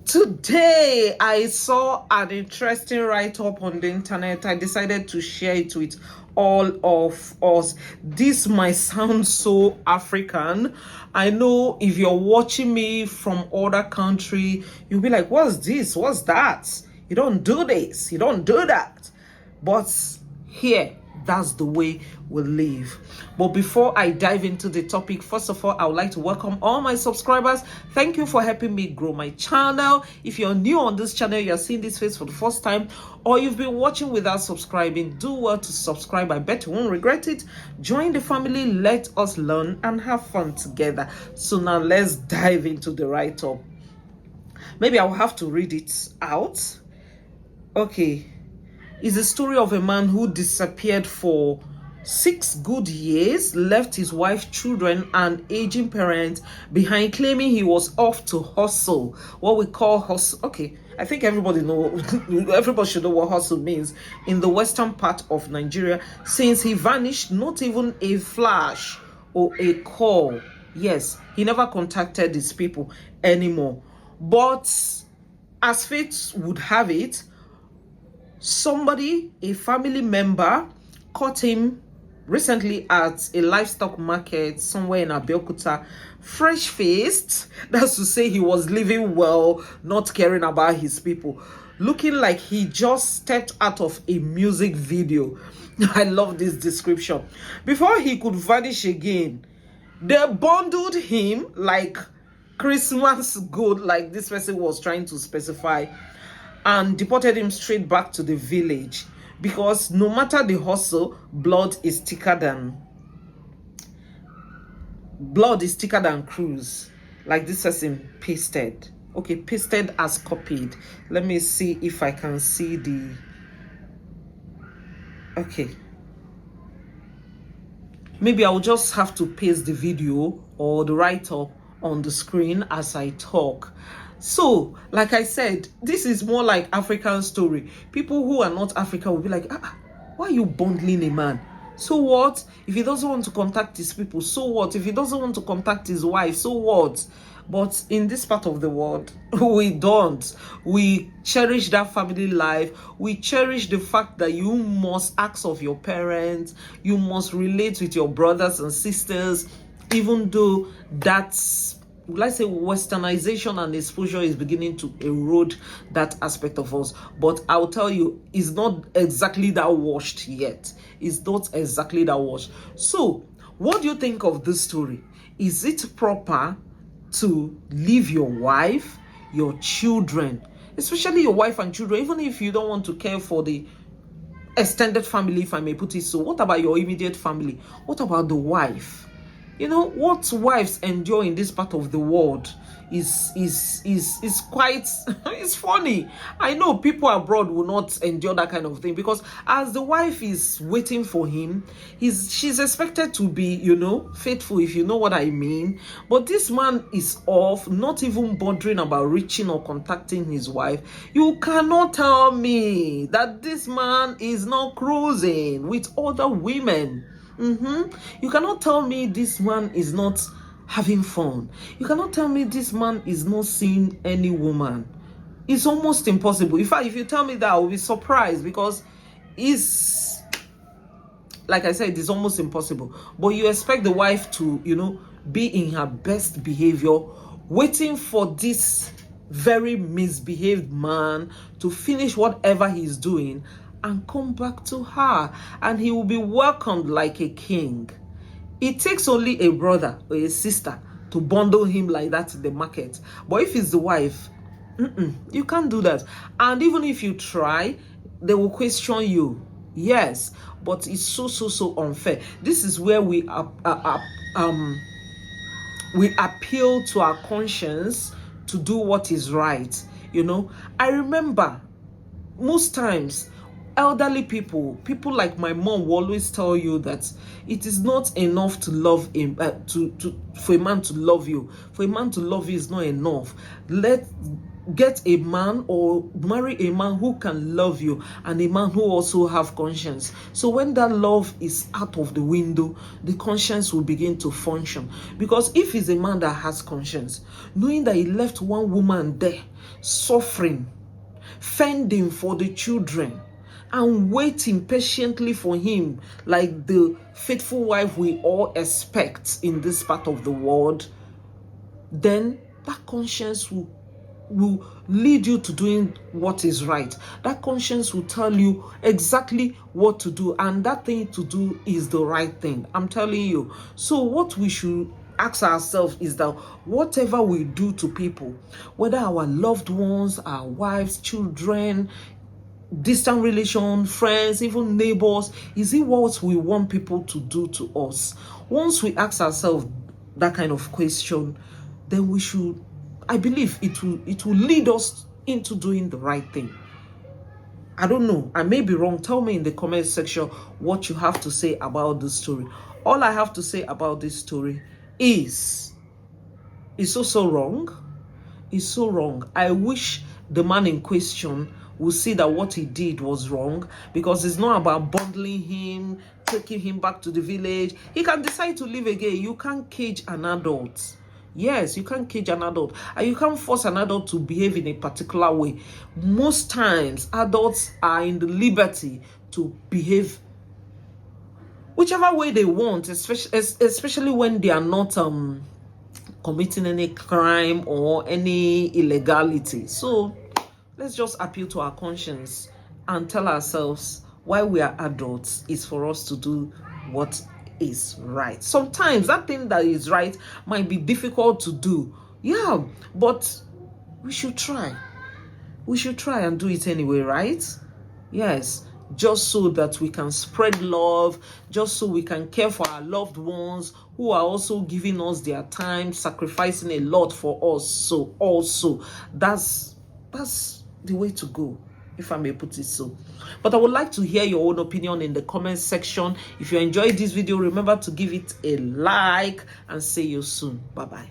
Today, I saw an interesting write-up on the internet. I decided to share it with all of us. This might sound so African. I know if you're watching me from other country, you'll be like, what's this? What's that? You don't do this. You don't do that. But here, that's the way we live. But before I dive into the topic, first of all, I would like to welcome all my subscribers. Thank you for helping me grow my channel. If you're new on this channel, you're seeing this face for the first time, or you've been watching without subscribing, do well to subscribe. I bet you won't regret it. Join the family, let us learn and have fun together. So now let's dive into the write-up. Maybe I'll have to read it out. Okay. It's a story of a man who disappeared for 6 good years, left his wife, children, and aging parents behind, claiming he was off to hustle. What we call hustle. Okay, I think everybody should know what hustle means in the western part of Nigeria, since he vanished, not even a flash or a call. Yes, he never contacted these people anymore. But as fate would have it, somebody, a family member, caught him recently at a livestock market somewhere in Abeokuta, fresh-faced. That's to say, he was living well, not caring about his people, looking like he just stepped out of a music video. I love this description. Before he could vanish again, they bundled him like Christmas good, like this person was trying to specify, and deported him straight back to the village, because no matter the hustle, blood is thicker than cruise, like this person pasted. Okay, pasted as copied. Let me see if I can see the okay. Maybe I'll just have to paste the video or the write-up on the screen as I talk. So, like I said, this is more like African story. People who are not African will be like, why are you bundling a man? So what? If he doesn't want to contact his people, so what? If he doesn't want to contact his wife, so what? But in this part of the world, we don't. We cherish that family life. We cherish the fact that you must ask of your parents. You must relate with your brothers and sisters, even though that's, let's say, westernization and exposure is beginning to erode that aspect of us. But I'll tell you, it's not exactly that washed yet. It's not exactly that washed. So, what do you think of this story? Is it proper to leave your wife, your children, especially your wife and children, even if you don't want to care for the extended family, if I may put it so? What about your immediate family? What about the wife? You know, what wives endure in this part of the world is quite it's funny. I know people abroad will not endure that kind of thing, because as the wife is waiting for him, she's expected to be, you know, faithful, if you know what I mean. But this man is off, not even bothering about reaching or contacting his wife. You cannot tell me that this man is not cruising with other women. You cannot tell me this man is not having fun. You cannot tell me this man is not seeing any woman. It's almost impossible. In fact, if you tell me that, I will be surprised, because it's, like I said, it's almost impossible. But you expect the wife to, you know, be in her best behavior, waiting for this very misbehaved man to finish whatever he's doing and come back to her, and he will be welcomed like a king. It takes only a brother or a sister to bundle him like that in the market. But if it's the wife, you can't do that. And even if you try, they will question you. Yes, but it's so unfair. This is where we appeal to our conscience to do what is right. You know, I remember most times, elderly people, people like my mom will always tell you that it is not enough to love him, for a man to love you. For a man to love you is not enough. Get a man or marry a man who can love you, and a man who also have conscience. So when that love is out of the window, the conscience will begin to function. Because if he's a man that has conscience, knowing that he left one woman there suffering, fending for the children, and waiting patiently for him, like the faithful wife we all expect in this part of the world, then that conscience will lead you to doing what is right. That conscience will tell you exactly what to do, and that thing to do is the right thing. I'm telling you. So what we should ask ourselves is that whatever we do to people, whether our loved ones, our wives, children, distant relations, friends, even neighbors, is it what we want people to do to us? Once we ask ourselves that kind of question, then we should, I believe it will lead us into doing the right thing. I don't know, I may be wrong. Tell me in the comment section what you have to say about this story. All I have to say about this story is it's so wrong. It's so wrong. I wish the man in question will see that what he did was wrong, because it's not about bundling him, taking him back to the village. He can decide to live again. You can't cage an adult. Yes, you can't cage an adult, and you can't force an adult to behave in a particular way. Most times, adults are in the liberty to behave whichever way they want, especially when they are not committing any crime or any illegality. So let's just appeal to our conscience and tell ourselves why we are adults is for us to do what is right. Sometimes that thing that is right might be difficult to do, yeah, but we should try. We should try and do it anyway, right? Yes, just so that we can spread love, just so we can care for our loved ones who are also giving us their time, sacrificing a lot for us. So also that's the way to go, if I may put it so. But I would like to hear your own opinion in the comment section. If you enjoyed this video, remember to give it a like, and see you soon. Bye bye.